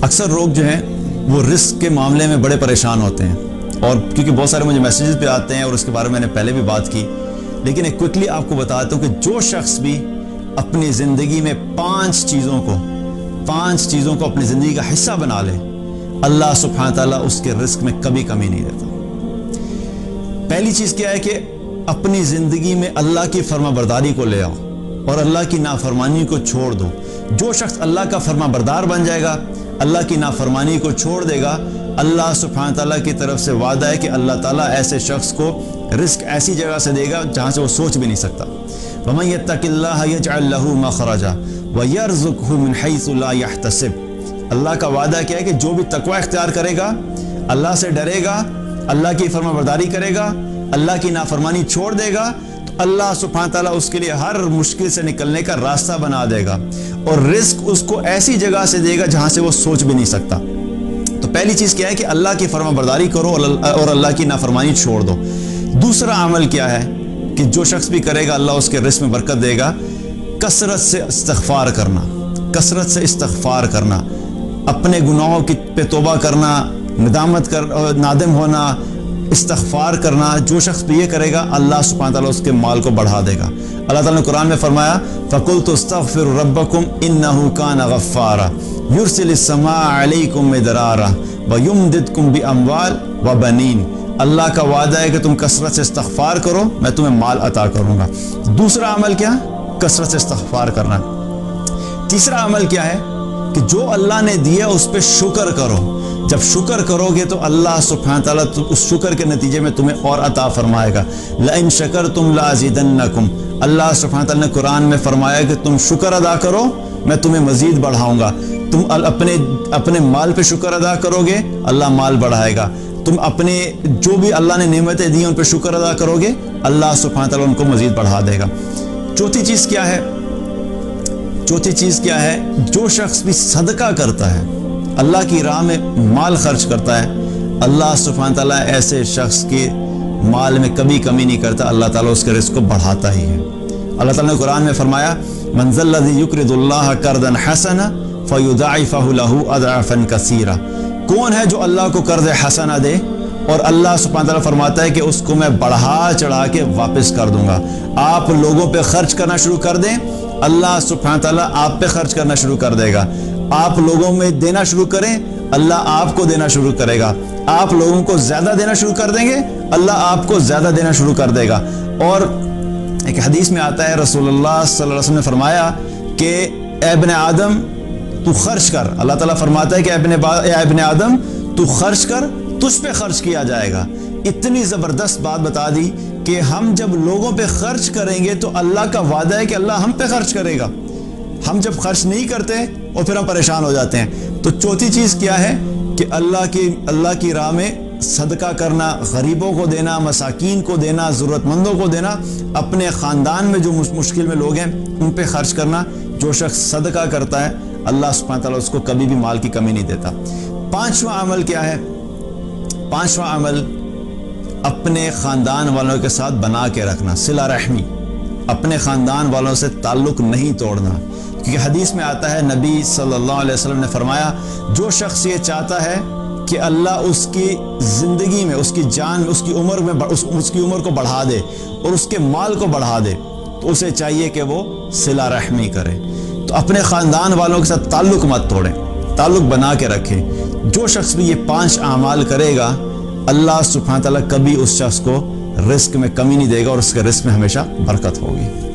اکثر لوگ جو ہیں وہ رزق کے معاملے میں بڑے پریشان ہوتے ہیں، اور کیونکہ بہت سارے مجھے میسیجز پہ آتے ہیں اور اس کے بارے میں نے پہلے بھی بات کی، لیکن ایک کوئکلی آپ کو بتاتا ہوں کہ جو شخص بھی اپنی زندگی میں پانچ چیزوں کو اپنی زندگی کا حصہ بنا لے، اللہ سبحانہ تعالیٰ اس کے رزق میں کبھی کمی نہیں دیتا۔ پہلی چیز کیا ہے کہ اپنی زندگی میں اللہ کی فرما برداری کو لے آؤ اور اللہ کی نافرمانی کو چھوڑ دو۔ جو شخص اللہ کا فرما بردار بن جائے گا، اللہ کی نافرمانی کو چھوڑ دے گا، اللہ سبحانہ تعالیٰ کی طرف سے وعدہ ہے کہ اللہ تعالیٰ ایسے شخص کو رزق ایسی جگہ سے دے گا جہاں سے وہ سوچ بھی نہیں سکتا۔ وَمَن يَتَّقِ اللَّهَ يَجْعَل لَّهُ مَخْرَجًا وَيَرْزُقْهُ مِنْ حَيْثُ لَا يَحْتَسِبُ۔ اللہ کا وعدہ کیا ہے کہ جو بھی تقوی اختیار کرے گا، اللہ سے ڈرے گا، اللہ کی فرما برداری کرے گا، اللہ کی نافرمانی چھوڑ دے گا، تو اللہ سبحانہ تعالیٰ اس کے لیے ہر مشکل سے نکلنے کا راستہ بنا دے گا، اور رزق اس کو ایسی جگہ سے دے گا جہاں سے وہ سوچ بھی نہیں سکتا۔ تو پہلی چیز کیا ہے کہ اللہ کی فرما برداری کرو اور اللہ کی نافرمانی چھوڑ دو۔ دوسرا عمل کیا ہے کہ جو شخص بھی کرے گا اللہ اس کے رزق میں برکت دے گا، کثرت سے استغفار کرنا، اپنے گناہوں پہ توبہ کرنا، نادم ہونا، استغفار کرنا۔ جو شخص بھی یہ کرے گا اللہ سبحانہ تعالیٰ اس کے مال کو بڑھا دے گا۔ اللہ تعالیٰ نے قرآن میں فرمایا فَقُلْتُ اسْتَغْفِرُوا رَبَّكُمْ إِنَّهُ كَانَ غَفَّارًا يُرْسِلِ السَّمَاءَ عَلَيْكُمْ مِدْرَارًا وَيُمْدِدْكُمْ بِأَمْوَالٍ وَبَنِينَ۔ اللہ کا وعدہ ہے کہ تم کثرت سے استغفار کرو، میں تمہیں مال عطا کروں گا۔ دوسرا عمل کیا؟ کثرت سے استغفار کرنا۔ تیسرا عمل کیا ہے کہ جو اللہ نے دیا اس پہ شکر کرو۔ جب شکر کرو گے تو اللہ سبحانہ تعالیٰ اس شکر کے نتیجے میں تمہیں اور عطا فرمائے گا۔ لَإِن شَكَرْتُمْ لَأَزِيدَنَّكُمْ۔ اللہ سبحانہ تعالیٰ نے قرآن میں فرمایا کہ تم شکر ادا کرو میں تمہیں مزید بڑھاؤں گا۔ تم اپنے مال پہ شکر ادا کرو گے اللہ مال بڑھائے گا۔ تم اپنے جو بھی اللہ نے نعمتیں دی ان پہ شکر ادا کرو گے اللہ سبحانہ تعالیٰ ان کو مزید بڑھا دے گا۔ چوتھی چیز کیا ہے؟ جو شخص بھی صدقہ کرتا ہے، اللہ کی راہ میں مال خرچ کرتا ہے، اللہ سبحانہ تعالیٰ ایسے شخص کے مال میں کبھی کمی نہیں کرتا، اللہ تعالیٰ اس کے رزق کو بڑھاتا ہی ہے۔ اللہ تعالیٰ نے قرآن میں فرمایا مَنْ ذَا الَّذِي يُقْرِضُ اللَّهَ قَرْضًا حَسَنًا فَيُضَاعِفَهُ لَهُ أَضْعَافًا كَثِيرًا۔ کون ہے جو اللہ کو قرض حسنہ دے اور اللہ سبحانہ تعالیٰ فرماتا ہے کہ اس کو میں بڑھا چڑھا کے واپس کر دوں گا۔ آپ لوگوں پہ خرچ کرنا شروع کر دیں، اللہ سبحانہ تعالیٰ آپ پہ خرچ کرنا شروع کر دے گا۔ آپ لوگوں میں دینا شروع کریں اللہ آپ کو دینا شروع کرے گا۔ آپ لوگوں کو زیادہ دینا شروع کر دیں گے اللہ آپ کو زیادہ دینا شروع کر دے گا۔ اور ایک حدیث میں آتا ہے رسول اللہ صلی اللہ علیہ وسلم نے فرمایا کہ اے ابن آدم تو خرچ کر۔ اللہ تعالیٰ فرماتا ہے کہ اے ابن آدم تو خرچ کر، تجھ پہ خرچ کیا جائے گا۔ اتنی زبردست بات بتا دی کہ ہم جب لوگوں پہ خرچ کریں گے تو اللہ کا وعدہ ہے کہ اللہ ہم پہ خرچ کرے گا۔ ہم جب خرچ نہیں کرتے اور پھر ہم پریشان ہو جاتے ہیں۔ تو چوتھی چیز کیا ہے کہ اللہ کی راہ میں صدقہ کرنا، غریبوں کو دینا، مساکین کو دینا، ضرورت مندوں کو دینا، اپنے خاندان میں جو مشکل میں لوگ ہیں ان پہ خرچ کرنا۔ جو شخص صدقہ کرتا ہے اللہ سبحانہ تعالیٰ اس کو کبھی بھی مال کی کمی نہیں دیتا۔ پانچواں عمل کیا ہے؟ پانچواں عمل اپنے خاندان والوں کے ساتھ بنا کے رکھنا، صلہ رحمی، اپنے خاندان والوں سے تعلق نہیں توڑنا، کیونکہ حدیث میں آتا ہے نبی صلی اللہ علیہ وسلم نے فرمایا جو شخص یہ چاہتا ہے کہ اللہ اس کی زندگی میں، اس کی جان میں، اس کی عمر کو بڑھا دے اور اس کے مال کو بڑھا دے تو اسے چاہیے کہ وہ صلہ رحمی کرے۔ تو اپنے خاندان والوں کے ساتھ تعلق مت توڑیں، تعلق بنا کے رکھیں۔ جو شخص بھی یہ 5 اعمال کرے گا اللہ سبحانہ تعالیٰ کبھی اس شخص کو رزق میں کمی نہیں دے گا اور اس کے رزق میں ہمیشہ برکت ہوگی۔